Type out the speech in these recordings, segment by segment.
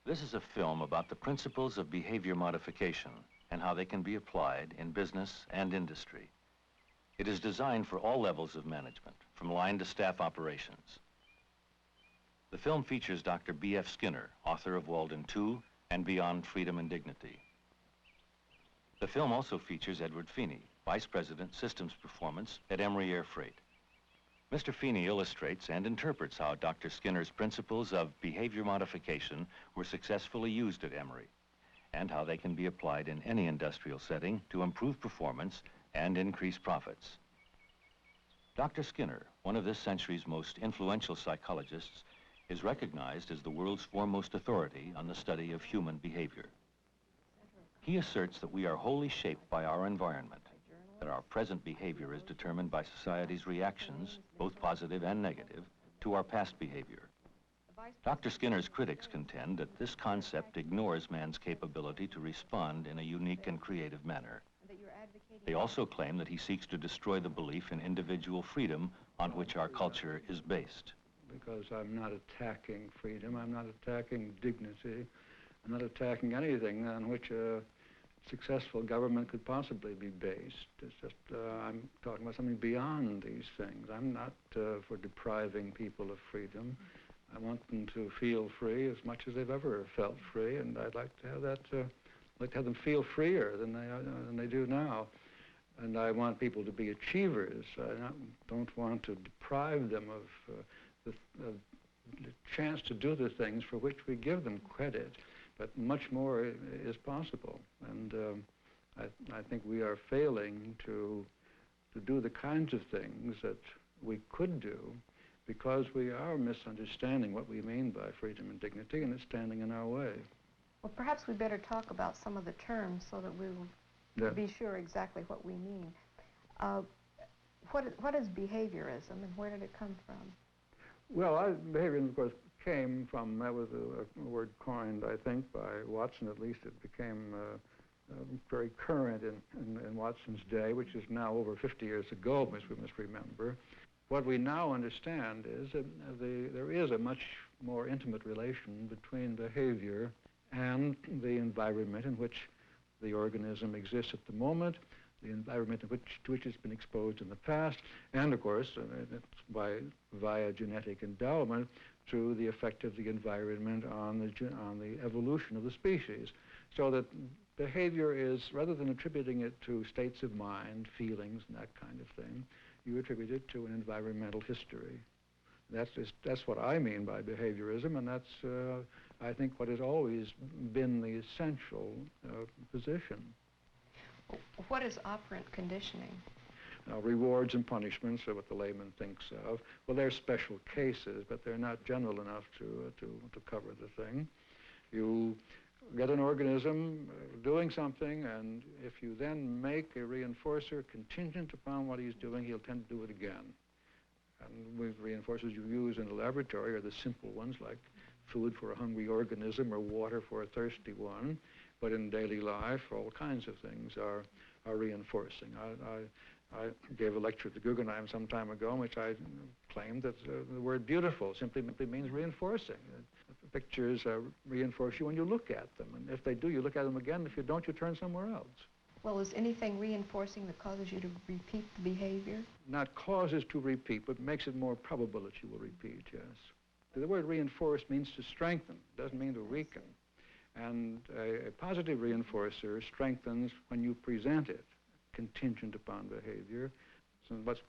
This is a film about the principles of behavior modification and how they can be applied in business and industry. It is designed for all levels of management, from line to staff operations. The film features Dr. B.F. Skinner, author of Walden 2 and Beyond Freedom and Dignity. The film also features Edward Feeney, Vice President, Systems Performance at Emory Air Freight. Mr. Feeney illustrates and interprets how Dr. Skinner's principles of behavior modification were successfully used at Emory, and how they can be applied in any industrial setting to improve performance and increase profits. Dr. Skinner, one of this century's most influential psychologists, is recognized as the world's foremost authority on the study of human behavior. He asserts that we are wholly shaped by our environment, that our present behavior is determined by society's reactions, both positive and negative, to our past behavior. Dr. Skinner's critics contend that this concept ignores man's capability to respond in a unique and creative manner. They also claim that he seeks to destroy the belief in individual freedom on which our culture is based. Because I'm not attacking freedom, I'm not attacking dignity, I'm not attacking anything on which a successful government could possibly be based. It's just, I'm talking about something beyond these things. I'm not for depriving people of freedom. I want them to feel free as much as they've ever felt free, and I'd like to have that, like to have them feel freer than they do now. And I want people to be achievers. I don't want to deprive them of the chance to do the things for which we give them credit. But much more is possible, and I think we are failing to do the kinds of things that we could do because we are misunderstanding what we mean by freedom and dignity, and it's standing in our way. Well, perhaps we better talk about some of the terms so that we will be sure exactly what we mean. What is behaviorism, and where did it come from? Well, behaviorism, of course, came from, that was a word coined, I think, by Watson. At least it became very current in Watson's day, which is now over 50 years ago, we must remember. What we now understand is that there is a much more intimate relation between behavior and the environment in which the organism exists at the moment, the environment to which it's been exposed in the past, and of course, it's via genetic endowment, through the effect of the environment on the evolution of the species. So that behavior is, rather than attributing it to states of mind, feelings, and that kind of thing, you attribute it to an environmental history. That's what I mean by behaviorism, and that's, I think, what has always been the essential position. What is operant conditioning? Rewards and punishments are what the layman thinks of. Well, they're special cases, but they're not general enough to cover the thing. You get an organism doing something, and if you then make a reinforcer contingent upon what he's doing, he'll tend to do it again. And with reinforcers you use in the laboratory are the simple ones, like food for a hungry organism or water for a thirsty one. But in daily life, all kinds of things are reinforcing. I gave a lecture at the Guggenheim some time ago in which I claimed that the word beautiful simply means reinforcing. Pictures reinforce you when you look at them. And if they do, you look at them again. If you don't, you turn somewhere else. Well, is anything reinforcing that causes you to repeat the behavior? Not causes to repeat, but makes it more probable that you will repeat, yes. The word reinforce means to strengthen. It doesn't mean to weaken. And a positive reinforcer strengthens when you present it, contingent upon behavior. So what's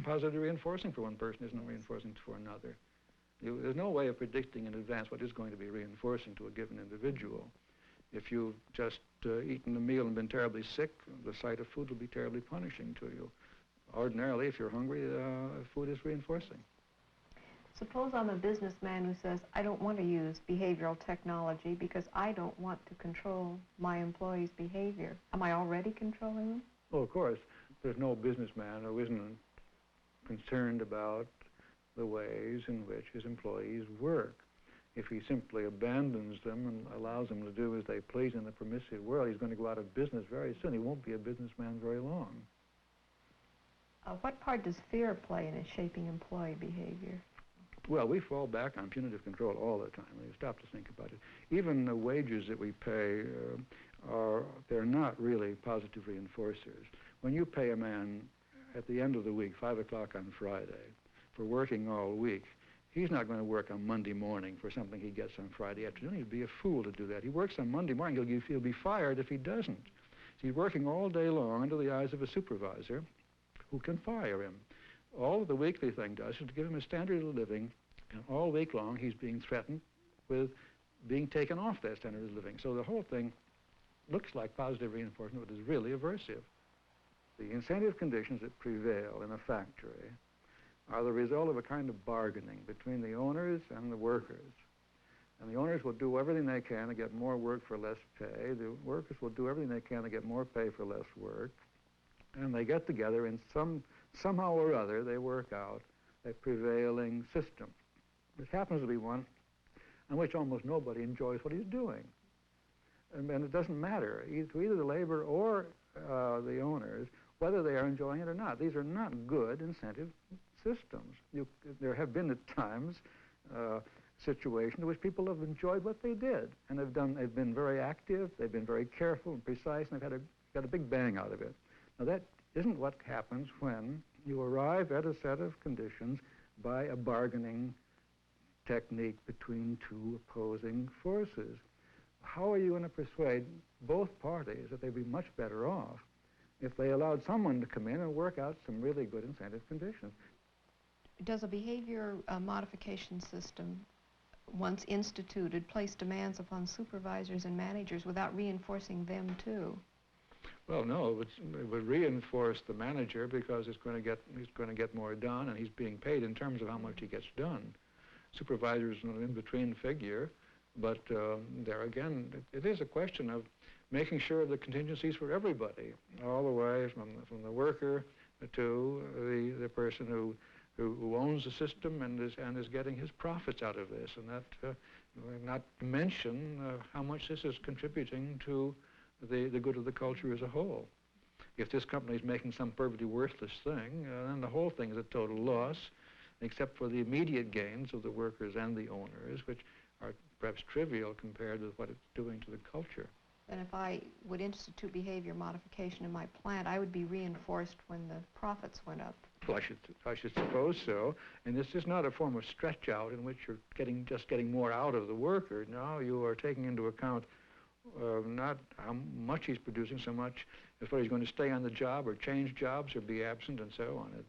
positive reinforcing for one person isn't reinforcing for another. There's no way of predicting in advance what is going to be reinforcing to a given individual. If you've just eaten a meal and been terribly sick, the sight of food will be terribly punishing to you. Ordinarily, if you're hungry, food is reinforcing. Suppose I'm a businessman who says, I don't want to use behavioral technology because I don't want to control my employees' behavior. Am I already controlling them? Well, of course. There's no businessman who isn't concerned about the ways in which his employees work. If he simply abandons them and allows them to do as they please in the permissive world, he's going to go out of business very soon. He won't be a businessman very long. What part does fear play in shaping employee behavior? Well, we fall back on punitive control all the time. We stop to think about it. Even the wages that we pay they're not really positive reinforcers. When you pay a man at the end of the week, 5 o'clock on Friday, for working all week, he's not going to work on Monday morning for something he gets on Friday afternoon. He'd be a fool to do that. He works on Monday morning. He'll be fired if he doesn't. He's working all day long under the eyes of a supervisor who can fire him. All the weekly thing does is to give him a standard of living, and all week long he's being threatened with being taken off that standard of living. So the whole thing looks like positive reinforcement, but is really aversive. The incentive conditions that prevail in a factory are the result of a kind of bargaining between the owners and the workers. And the owners will do everything they can to get more work for less pay. The workers will do everything they can to get more pay for less work. And they get together in somehow or other, they work out a prevailing system. This happens to be one in which almost nobody enjoys what he's doing. And it doesn't matter to either the labor or the owners whether they are enjoying it or not. These are not good incentive systems. There have been at times situations in which people have enjoyed what they did, and they've been very active, they've been very careful and precise, and they've got a big bang out of it. Now that isn't what happens when you arrive at a set of conditions by a bargaining technique between two opposing forces. How are you going to persuade both parties that they'd be much better off if they allowed someone to come in and work out some really good incentive conditions? Does a behavior modification system, once instituted, place demands upon supervisors and managers without reinforcing them too? Well, no, it would reinforce the manager because he's going to get more done, and he's being paid in terms of how much he gets done. Supervisors an in-between figure, but there again, it is a question of making sure of the contingencies for everybody, all the way from the worker to the person who owns the system and is getting his profits out of this, and that not to mention how much this is contributing to the good of the culture as a whole. If this company is making some perfectly worthless thing, then the whole thing is a total loss, except for the immediate gains of the workers and the owners, which are perhaps trivial compared with what it's doing to the culture. And if I would institute behavior modification in my plant, I would be reinforced when the profits went up. Well, I should suppose so. And this is not a form of stretch out in which you're just getting more out of the worker. No, you are taking into account not how much he's producing so much as whether he's going to stay on the job or change jobs or be absent and so on.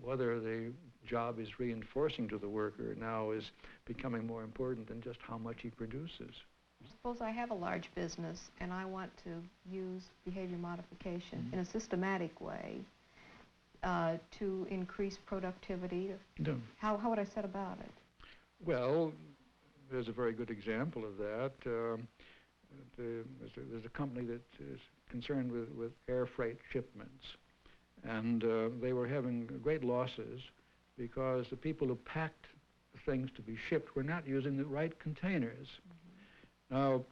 Whether the job is reinforcing to the worker now is becoming more important than just how much he produces. Suppose I have a large business and I want to use behavior modification in a systematic way to increase productivity. No. How would I set about it? Well, there's a very good example of that. There's a company that is concerned with air freight shipments, and they were having great losses because the people who packed the things to be shipped were not using the right containers. Now,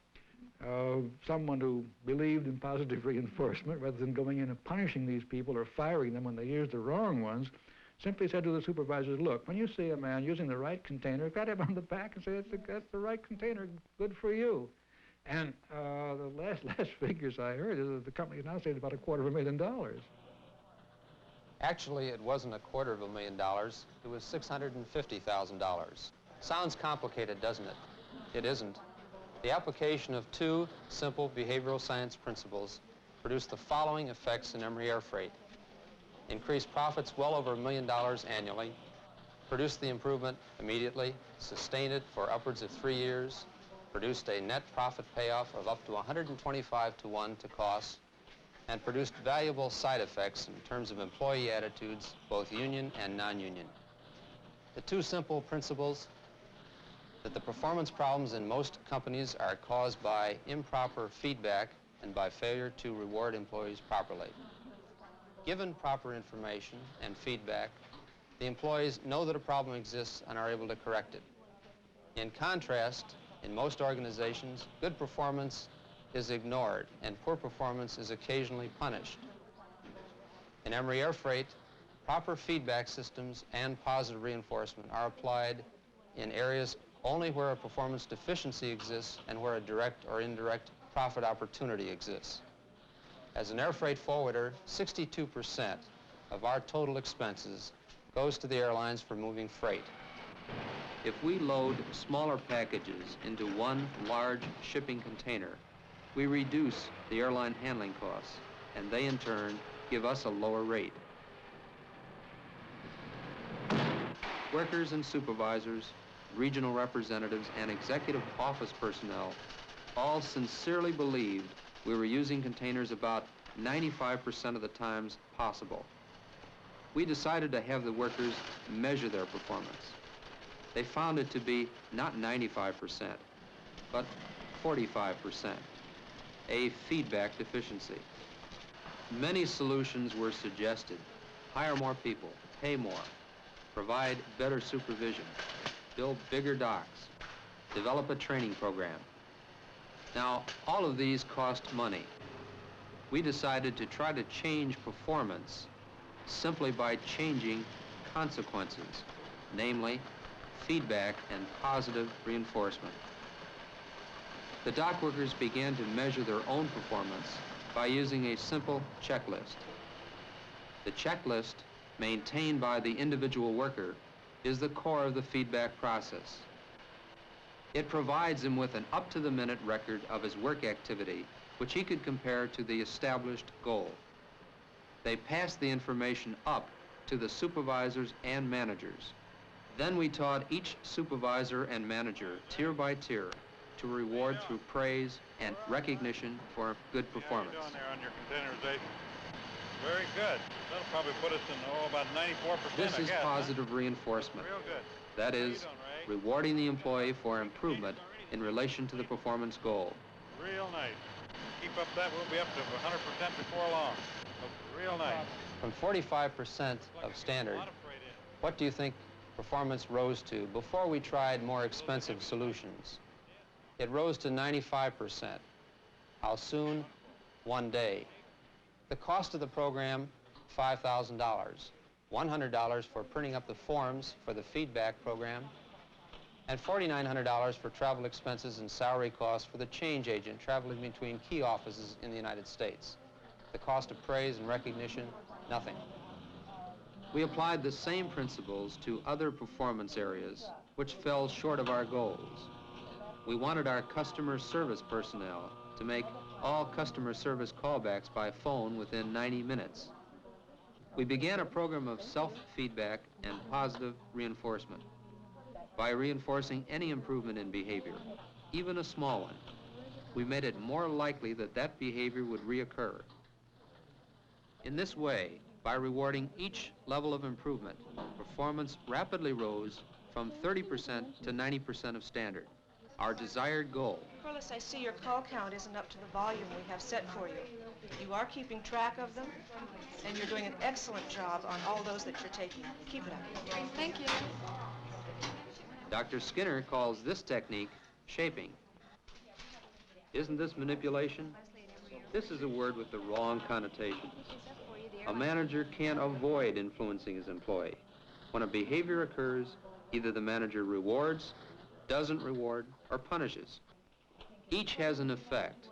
someone who believed in positive reinforcement, rather than going in and punishing these people or firing them when they used the wrong ones, simply said to the supervisors, look, when you see a man using the right container, pat him on the back and say, that's the right container, good for you. And the last figures I heard is that the company is now saved about $250,000. Actually, it wasn't $250,000. It was $650,000. Sounds complicated, doesn't it? It isn't. The application of two simple behavioral science principles produced the following effects in Emory Air Freight. Increased profits well over $1 million annually, produced the improvement immediately, sustained it for upwards of 3 years, produced a net profit payoff of up to 125 to 1 to costs, and produced valuable side effects in terms of employee attitudes, both union and non-union. The two simple principles that the performance problems in most companies are caused by improper feedback and by failure to reward employees properly. Given proper information and feedback, the employees know that a problem exists and are able to correct it. In contrast, in most organizations, good performance is ignored and poor performance is occasionally punished. In Emory Air Freight, Proper feedback systems and positive reinforcement are applied in areas only where a performance deficiency exists and where a direct or indirect profit opportunity exists. As an air freight forwarder, 62% of our total expenses goes to the airlines for moving freight. If we load smaller packages into one large shipping container, we reduce the airline handling costs, and they in turn give us a lower rate. Workers and supervisors, regional representatives, and executive office personnel all sincerely believed we were using containers about 95% of the times possible. We decided to have the workers measure their performance. They found it to be not 95%, but 45%, a feedback deficiency. Many solutions were suggested. Hire more people, pay more, provide better supervision, build bigger docks, develop a training program. Now, all of these cost money. We decided to try to change performance simply by changing consequences, namely feedback and positive reinforcement. The dock workers began to measure their own performance by using a simple checklist. The checklist, maintained by the individual worker, is the core of the feedback process. It provides him with an up-to-the-minute record of his work activity, which he could compare to the established goal. They pass the information up to the supervisors and managers. Then we taught each supervisor and manager, tier by tier, to reward through praise and recognition for good performance. How you doing there on your containerization? Very good. That'll probably put us in, about 94%, This is I guess, positive reinforcement. Real good. That How you is, doing, Ray? rewarding the employee for improvement in relation to the performance goal. Real nice. Keep up that, we'll be up to 100% before long. Real nice. From 45% of standard, what do you think performance rose to before we tried more expensive solutions? It rose to 95%. How soon? One day. The cost of the program, $5,000. $100 for printing up the forms for the feedback program, and $4,900 for travel expenses and salary costs for the change agent traveling between key offices in the United States. The cost of praise and recognition, nothing. We applied the same principles to other performance areas which fell short of our goals. We wanted our customer service personnel to make all customer service callbacks by phone within 90 minutes. We began a program of self-feedback and positive reinforcement. By reinforcing any improvement in behavior, even a small one, we made it more likely that that behavior would reoccur. In this way, by rewarding each level of improvement, performance rapidly rose from 30% to 90% of standard, our desired goal. Corliss, I see your call count isn't up to the volume we have set for you. You are keeping track of them, and you're doing an excellent job on all those that you're taking. Keep it up. Thank you. Dr. Skinner calls this technique shaping. Isn't this manipulation? This is a word with the wrong connotations. A manager can't avoid influencing his employee. When a behavior occurs, either the manager rewards, doesn't reward, or punishes. Each has an effect.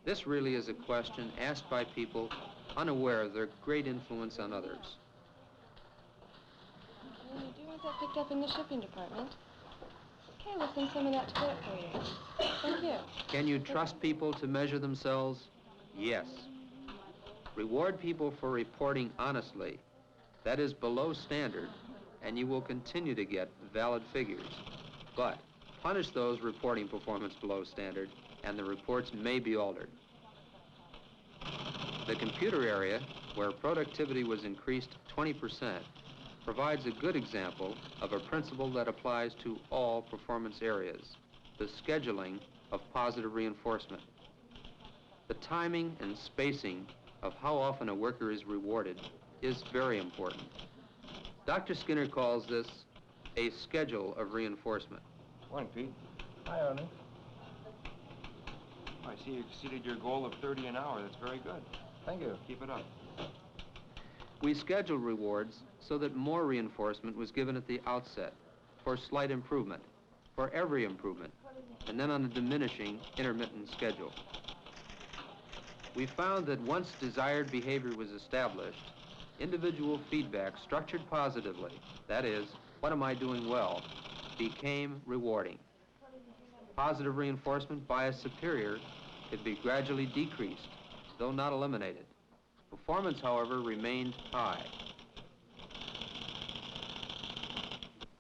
This really is a question asked by people unaware of their great influence on others. Okay, you do want that picked up in the shipping department. Okay, we'll send some of that to get it for you. Thank you. Can you trust people to measure themselves? Yes. Reward people for reporting honestly, that is below standard, and you will continue to get valid figures. But punish those reporting performance below standard, and the reports may be altered. The computer area, where productivity was increased 20%, provides a good example of a principle that applies to all performance areas, the scheduling of positive reinforcement. The timing and spacing of how often a worker is rewarded is very important. Dr. Skinner calls this a schedule of reinforcement. Morning, Pete. Hi, Arnie. I see you exceeded your goal of 30 an hour. That's very good. Thank you. Keep it up. We scheduled rewards so that more reinforcement was given at the outset for slight improvement, for every improvement, and then on a diminishing, intermittent schedule. We found that once desired behavior was established, individual feedback structured positively, that is, what am I doing well, became rewarding. Positive reinforcement by a superior could be gradually decreased, though not eliminated. Performance, however, remained high.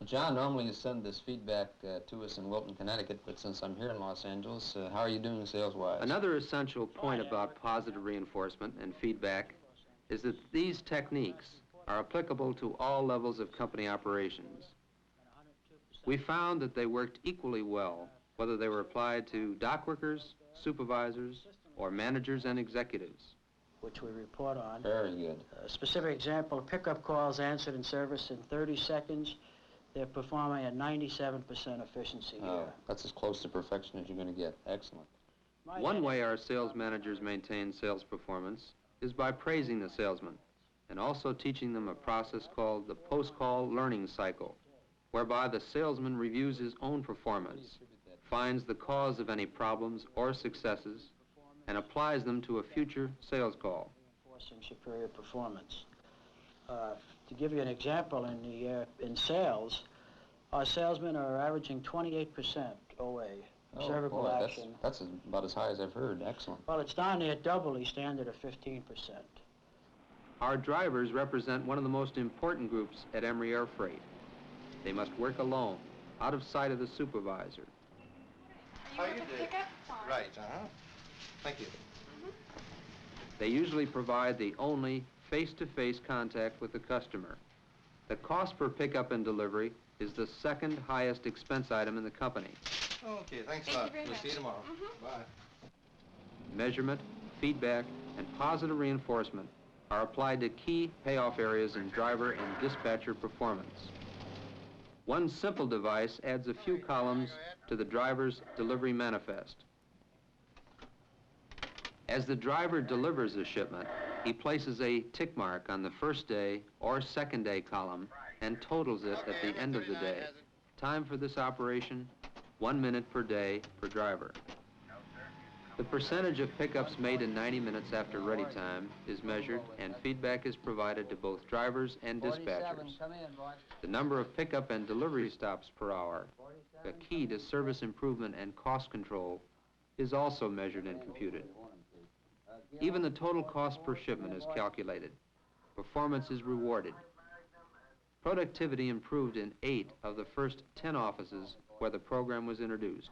John, normally you send this feedback to us in Wilton, Connecticut, but since I'm here in Los Angeles, how are you doing sales-wise? Another essential point about positive reinforcement and feedback is that these techniques are applicable to all levels of company operations. We found that they worked equally well, whether they were applied to dock workers, supervisors, or managers and executives. Which we report on. Very good. A specific example, pickup calls answered in service in 30 seconds. They're performing at 97% efficiency here. That's as close to perfection as you're going to get. Excellent. One way our sales managers maintain sales performance is by praising the salesman and also teaching them a process called the post-call learning cycle, whereby the salesman reviews his own performance, finds the cause of any problems or successes, and applies them to a future sales call. Reinforcing superior performance. To give you an example, in sales, our salesmen are averaging 28% OA, observable action. That's about as high as I've heard. Excellent. Well, it's down there double the standard of 15%. Our drivers represent one of the most important groups at Emory Air Freight. They must work alone, out of sight of the supervisor. Are you here for pickup? Right, Thank you. They usually provide the only face-to-face contact with the customer. The cost per pickup and delivery is the second highest expense item in the company. Okay, thanks Thank a lot. you very We'll much. see you tomorrow. Bye. Measurement, feedback, and positive reinforcement are applied to key payoff areas in driver and dispatcher performance. One simple device adds a few columns to the driver's delivery manifest. As the driver delivers a shipment, he places a tick mark on the first day or second day column and totals it at the end of the day. Time for this operation, 1 minute per day per driver. The percentage of pickups made in 90 minutes after ready time is measured, and feedback is provided to both drivers and dispatchers. The number of pickup and delivery stops per hour, a key to service improvement and cost control, is also measured and computed. Even the total cost per shipment is calculated. Performance is rewarded. Productivity improved in 8 of the first 10 offices where the program was introduced.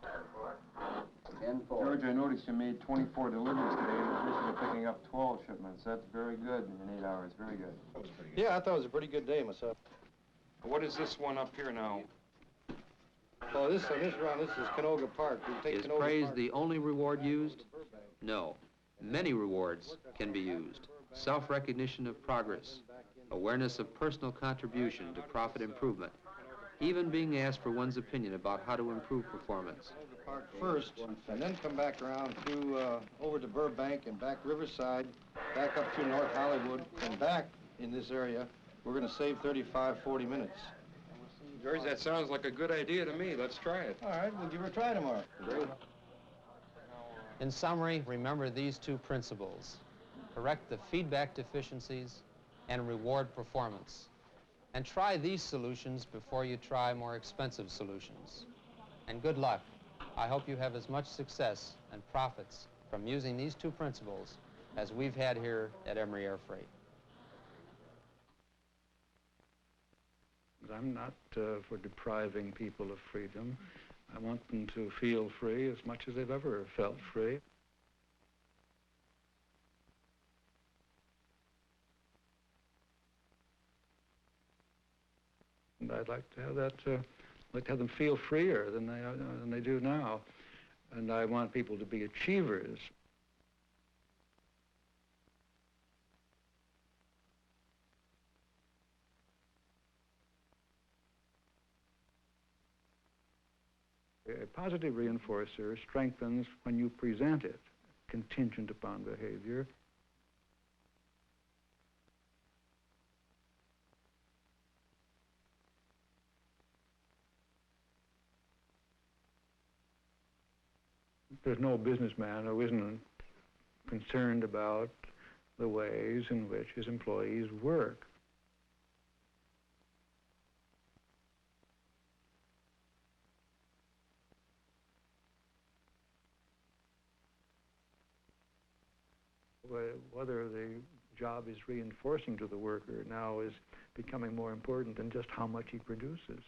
George, I noticed you made 24 deliveries today in addition to picking up 12 shipments. That's very good in 8 hours. Very good. That was pretty good. Yeah, I thought it was a pretty good day myself. What is this one up here now? Well, this round, this is Canoga Park. Is praise the only reward used? No. Many rewards can be used. Self-recognition of progress, awareness of personal contribution to profit improvement, even being asked for one's opinion about how to improve performance. Park first, and then come back around through, over to Burbank and back Riverside, back up through North Hollywood, and back in this area. We're going to save 35, 40 minutes. George, that sounds like a good idea to me. Let's try it. All right, we'll give her a try tomorrow. Great. In summary, remember these two principles. Correct the feedback deficiencies and reward performance. And try these solutions before you try more expensive solutions. And good luck. I hope you have as much success and profits from using these two principles as we've had here at Emory Air Freight. I'm not for depriving people of freedom. I want them to feel free as much as they've ever felt free. And I'd like to have that, like to have them feel freer than they do now. And I want people to be achievers. A positive reinforcer strengthens when you present it, contingent upon behavior. there's no businessman who isn't concerned about the ways in which his employees work. Whether the job is reinforcing to the worker now is becoming more important than just how much he produces.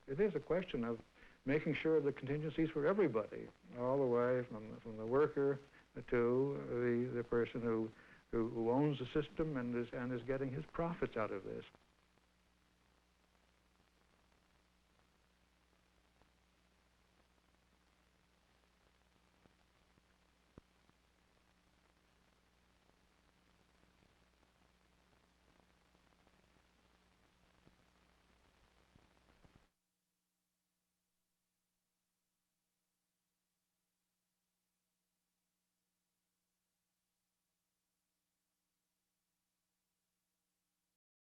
It is a question of making sure of the contingencies for everybody, all the way from the worker to the person who owns the system and is getting his profits out of this.